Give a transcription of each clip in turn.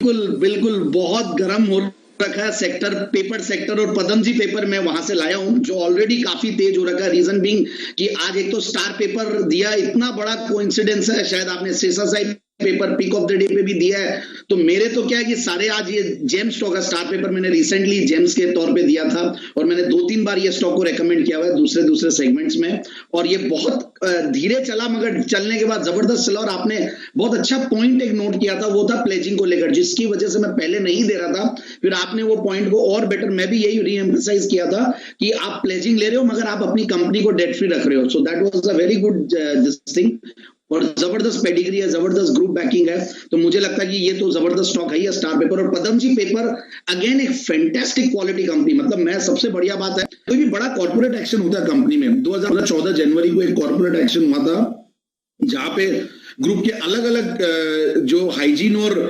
बिल्कुल बिल्कुल, बहुत गर्म हो रखा है सेक्टर, पेपर सेक्टर, और पदमजी पेपर मैं वहां से लाया हूं जो ऑलरेडी काफी तेज हो रखा है। रीजन बीइंग कि आज एक तो स्टार पेपर दिया, इतना बड़ा कोइंसिडेंस है, शायद आपने Shesha Sahib paper pick of the day पे भी दिया है। तो मेरे तो क्या है कि सारे आज ये जेम्स स्टॉक का स्टार पेपर मैंने रिसेंटली जेम्स के तौर पे दिया था, और मैंने 2-3 बार ये स्टॉक को रेकमेंड किया हुआ है दूसरे दूसरे सेगमेंट्स में, और ये बहुत धीरे चला मगर चलने के बाद जबरदस्त चला। और आपने बहुत अच्छा पॉइंट एक नोट किया था, वो था प्लेजिंग को लेकर, जिसकी वजह से मैं पहले नहीं दे रहा था, फिर आपने वो पॉइंट को और बेटर, मैं भी यही रीएम्फसाइज किया था कि आप प्लेजिंग ले रहे हो मगर आप अपनी कंपनी को डेट फ्री रख रहे हो। So that was a very good this thing, और जबरदस्त पेडिग्री है, जबरदस्त ग्रुप बैकिंग है। तो मुझे लगता है कि ये तो जबरदस्त स्टॉक है, ये स्टार पेपर। और पदमजी पेपर अगेन एक फैंटास्टिक क्वालिटी कंपनी, मतलब मैं सबसे बढ़िया बात है, कोई भी बड़ा कॉर्पोरेट एक्शन होता है कंपनी में, 2014 जनवरी को एक कॉर्पोरेट एक्शन हुआ था जहां पे ग्रुप के अलग अलग जो हाइजीन और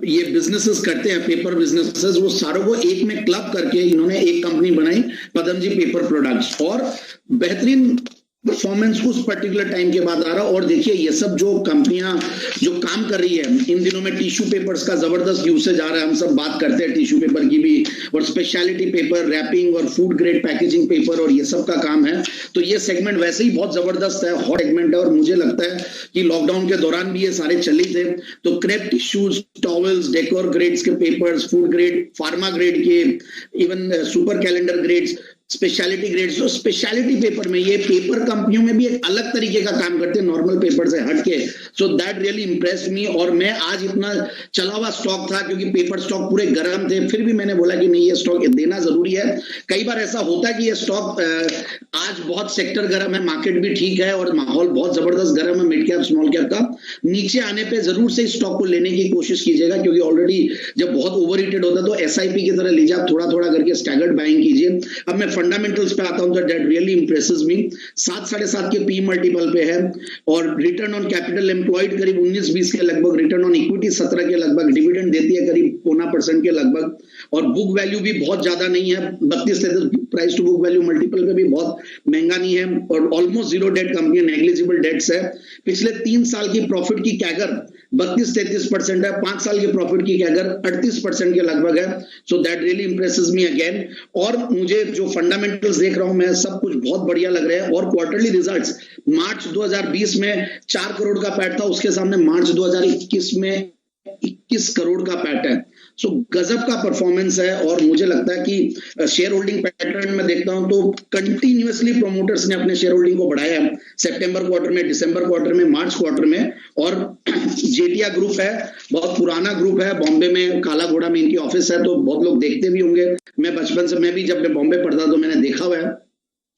ये बिजनेसेस करते हैं, पेपर बिजनेसेस, वो सारों को एक में क्लब करके इन्होंने एक कंपनी बनाई, पदमजी पेपर प्रोडक्ट्स, और बेहतरीन परफॉर्मेंस उस पर्टिकुलर टाइम के बाद आ रहा। और देखिए ये सब जो कंपनियां जो काम कर रही है इन दिनों में, टिश्यू पेपर्स का जबरदस्त यूसेज आ रहा है, हम सब बात करते हैं टिश्यू पेपर की भी, और स्पेशलिटी पेपर, रैपिंग और फूड ग्रेड पैकेजिंग पेपर, और ये सब का काम है। तो ये सेगमेंट वैसे ही बहुत जबरदस्त है, हॉट सेगमेंट है, और मुझे लगता है कि लॉकडाउन के दौरान भी ये सारे चल ही थे। तो crepe tissues, towels, decor grades के papers, food grade, pharma grade के, even super calender grades, speciality grades, जो स्पेशलिटी पेपर में, ये पेपर कंपनियों में भी एक अलग तरीके का काम करते हैं नॉर्मल पेपर से हटके। सो दैट रियली इम्प्रेस्ड मी। और मैं आज इतना चला हुआ स्टॉक था क्योंकि पेपर स्टॉक पूरे गर्म थे, फिर भी मैंने बोला कि नहीं, ये स्टॉक देना जरूरी है। कई बार ऐसा होता है कि ये स्टॉक आज बहुत सेक्टर गर्म है, मार्केट भी ठीक है और माहौल बहुत जबरदस्त गर्म है मिड कैप स्मॉल कैप का, नीचे आने पे जरूर से स्टॉक को लेने की कोशिश कीजिएगा, क्योंकि ऑलरेडी जब बहुत ओवर हीटेड होता है तो एसआईपी की तरह लीजिए, आप थोड़ा थोड़ा करके स्टैगर्ड बाइंग कीजिए। अब मैं फंडामेंटल्स पे आता हूं तो दैट रियली इंप्रेसेस मी। 7-7.5 के पी मल्टीपल पे है, और रिटर्न ऑन कैपिटल एम्प्लॉयड करीब 19-20 के लगभग, रिटर्न ऑन इक्विटी 17 के लगभग, डिविडेंड देती है करीब 0.25% के लगभग, और बुक वैल्यू भी बहुत ज्यादा नहीं है, 32-33 price to book value multiple पे भी बहुत महंगा नहीं है, और almost zero debt company, negligible debts है। पिछले 3 साल की प्रॉफिट की कैगर 32-33% है, 5 साल की प्रॉफिट की कैगर 38% के लगभग है। So that really impresses me again. और मुझे जो फंडामेंटल्स देख रहा हूं मैं, सब कुछ बहुत बढ़िया लग रहा है। और क्वार्टरली रिजल्ट्स, मार्च 2020 में 4 करोड़ का पैट था, उसके सामने मार्च 2021 में 21 करोड़ का पैट है। सो गजब का परफॉर्मेंस है, और मुझे लगता है कि शेयर होल्डिंग पैटर्न में देखता हूं तो कंटिन्यूअसली प्रोमोटर्स ने अपने शेयर होल्डिंग को बढ़ाया है, सितंबर क्वार्टर में, दिसंबर क्वार्टर में, मार्च क्वार्टर में। और जेटिया ग्रुप है, बहुत पुराना ग्रुप है, बॉम्बे में काला घोड़ा में इनकी ऑफिस है, तो बहुत लोग देखते भी होंगे। मैं बचपन से, मैं भी जब बॉम्बे पढ़ता तो मैंने देखा हुआ है।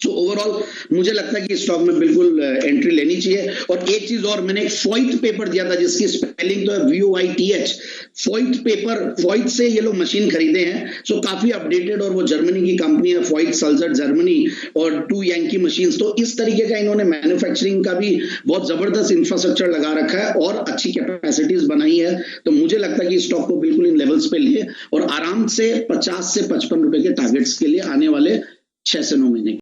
तो ओवरऑल मुझे लगता है कि स्टॉक में बिल्कुल एंट्री लेनी चाहिए। और एक चीज और, मैंने एक फॉइट पेपर दिया था जिसकी स्पेलिंग तो है VOITH, फॉइट पेपर, फॉइट से ये लोग मशीन खरीदे हैं, सो काफी अपडेटेड, और वो जर्मनी की कंपनी है, फॉइट सल्जर जर्मनी, और 2 यांकी मशीन्स। तो इस तरीके का इन्होंने मैन्युफैक्चरिंग का भी बहुत जबरदस्त इंफ्रास्ट्रक्चर लगा रखा है और अच्छी कैपेसिटीज बनाई है। तो मुझे लगता है कि स्टॉक को बिल्कुल इन लेवल्स पे लिए और आराम से 50 से 55 रुपए के टारगेट्स के लिए आने वाले 6 से 9 महीने